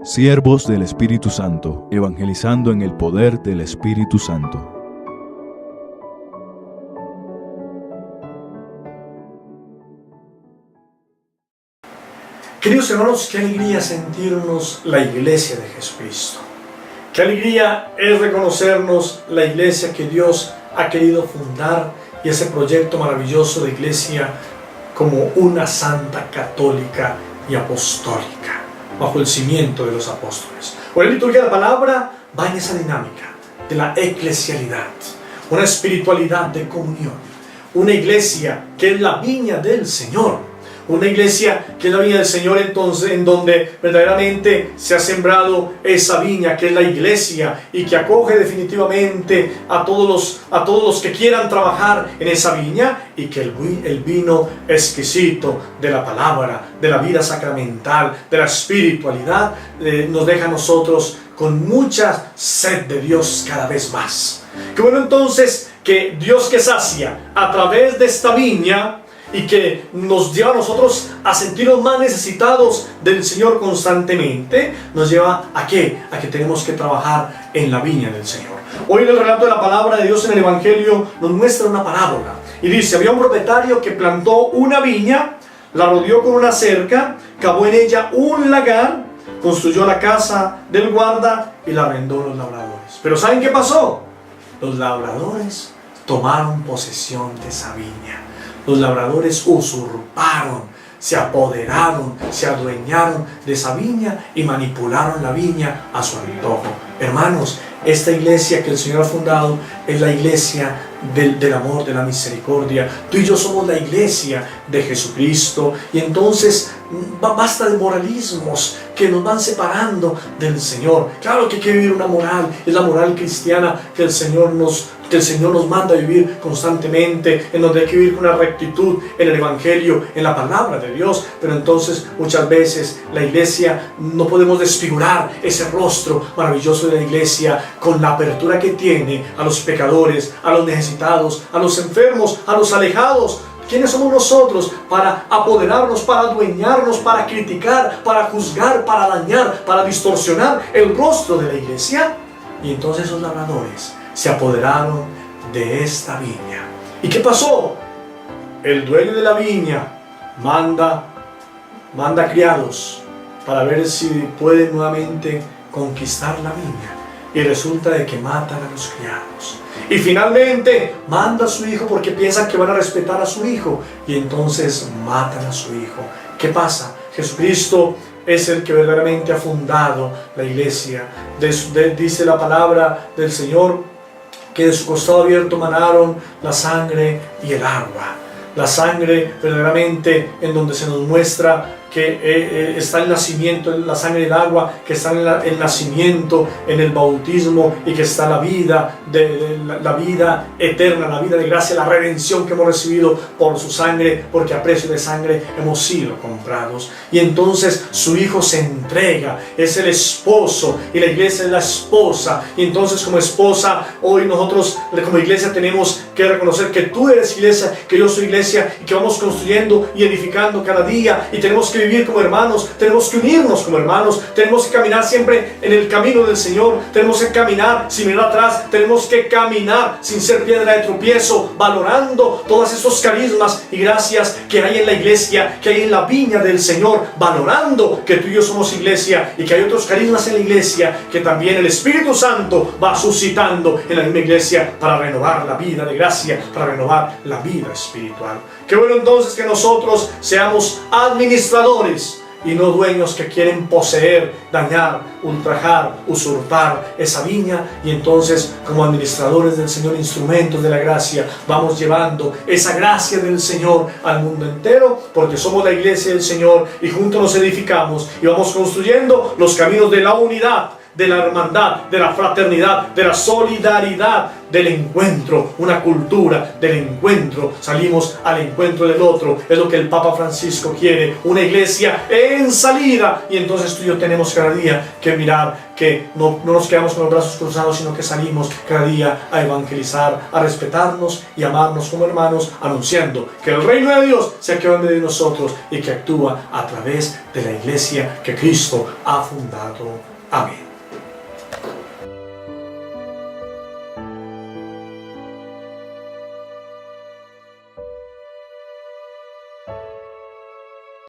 Siervos del Espíritu Santo, evangelizando en el poder del Espíritu Santo. Queridos hermanos, qué alegría sentirnos la iglesia de Jesucristo. Qué alegría es reconocernos la iglesia que Dios ha querido fundar y ese proyecto maravilloso de iglesia como una santa católica y apostólica, bajo el cimiento de los apóstoles. Hoy la liturgia de la palabra va en esa dinámica de la eclesialidad, una espiritualidad de comunión, una iglesia que es la viña del Señor. Una iglesia que es la viña del Señor, entonces, en donde verdaderamente se ha sembrado esa viña que es la iglesia y que acoge definitivamente a todos los que quieran trabajar en esa viña, y que el vino exquisito de la palabra, de la vida sacramental, de la espiritualidad, nos deja a nosotros con mucha sed de Dios cada vez más. Qué bueno entonces que Dios, que sacia a través de esta viña y que nos lleva a nosotros a sentirnos más necesitados del Señor constantemente, nos lleva ¿a qué? A que tenemos que trabajar en la viña del Señor. Hoy en el relato de la palabra de Dios en el Evangelio nos muestra una parábola y dice: había un propietario que plantó una viña, la rodeó con una cerca, cavó en ella un lagar, construyó la casa del guarda y la arrendó a los labradores. Pero ¿saben qué pasó? Los labradores tomaron posesión de esa viña. Los labradores usurparon, se apoderaron, se adueñaron de esa viña y manipularon la viña a su antojo. Hermanos, esta iglesia que el Señor ha fundado es la iglesia del amor, de la misericordia. Tú y yo somos la iglesia de Jesucristo, y entonces basta de moralismos que nos van separando del Señor. Claro que hay que vivir una moral, es la moral cristiana que el Señor nos manda a vivir constantemente, en donde hay que vivir con una rectitud en el Evangelio, en la palabra de Dios. Pero entonces muchas veces la iglesia no podemos desfigurar ese rostro maravilloso de la iglesia con la apertura que tiene a los pecadores, a los necesitados, a los enfermos, a los alejados. ¿Quiénes somos nosotros para apoderarnos, para adueñarnos, para criticar, para juzgar, para dañar, para distorsionar el rostro de la iglesia? Y entonces esos labradores se apoderaron de esta viña. ¿Y qué pasó? El dueño de la viña manda criados para ver si puede nuevamente conquistar la viña, y resulta de que matan a los criados. Y finalmente manda a su hijo porque piensan que van a respetar a su hijo, y entonces matan a su hijo. ¿Qué pasa? Jesucristo es el que verdaderamente ha fundado la iglesia. Dice la palabra del Señor que de su costado abierto manaron la sangre y el agua. La sangre verdaderamente en donde se nos muestra que está el nacimiento, la sangre y el agua, que está en el nacimiento, en el bautismo, y que está la vida, la vida eterna, la vida de gracia, la redención que hemos recibido por su sangre, porque a precio de sangre hemos sido comprados. Y entonces su Hijo se entrega, es el esposo, y la iglesia es la esposa. Y entonces como esposa, hoy nosotros como iglesia tenemos que reconocer que tú eres iglesia, que yo soy iglesia, y que vamos construyendo y edificando cada día, y tenemos que vivir como hermanos, tenemos que unirnos como hermanos, tenemos que caminar siempre en el camino del Señor, tenemos que caminar sin mirar atrás, tenemos que caminar sin ser piedra de tropiezo, valorando todos esos carismas y gracias que hay en la iglesia, que hay en la viña del Señor, valorando que tú y yo somos iglesia y que hay otros carismas en la iglesia que también el Espíritu Santo va suscitando en la misma iglesia para renovar la vida de gracia, para renovar la vida espiritual. Qué bueno entonces que nosotros seamos administradores y no dueños que quieren poseer, dañar, ultrajar, usurpar esa viña, y entonces como administradores del Señor, instrumentos de la gracia, vamos llevando esa gracia del Señor al mundo entero, porque somos la iglesia del Señor y juntos nos edificamos y vamos construyendo los caminos de la unidad, de la hermandad, de la fraternidad, de la solidaridad, del encuentro, una cultura del encuentro. Salimos al encuentro del otro. Es lo que el Papa Francisco quiere, una iglesia en salida. Y entonces tú y yo tenemos cada día que mirar que no nos quedamos con los brazos cruzados, sino que salimos cada día a evangelizar, a respetarnos y amarnos como hermanos, anunciando que el reino de Dios se queda en medio de nosotros y que actúa a través de la iglesia que Cristo ha fundado. Amén.